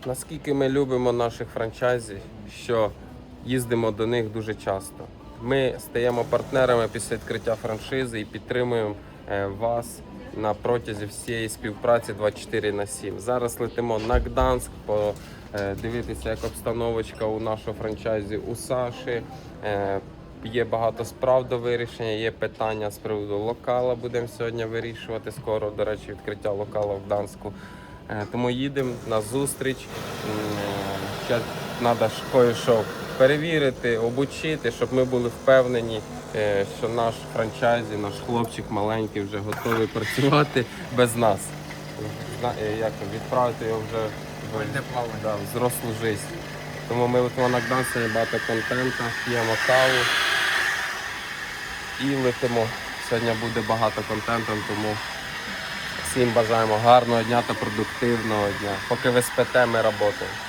Наскільки ми любимо наших франчайзів, що їздимо до них дуже часто. Ми стаємо партнерами після відкриття франшизи і підтримуємо вас на протязі всієї співпраці 24/7. Зараз летимо на Гданськ, подивитися, як обстановочка у нашого франчайзі у Саші. Є багато справ до вирішення, є питання з приводу локала, будемо сьогодні вирішувати. Скоро, до речі, відкриття локалу в Гданську. Тому їдемо на зустріч. Ще треба кое-що перевірити, обучити, щоб ми були впевнені, що наш франчайзі, наш хлопчик маленький вже готовий працювати без нас. Як відправити його вже в взрослу життя. Тому ми летимо на Гданськ, є багато контенту, п'ємо каву і летимо. Сьогодні буде багато контенту, тому всім бажаємо гарного дня та продуктивного дня. Поки ви спите, ми працюємо.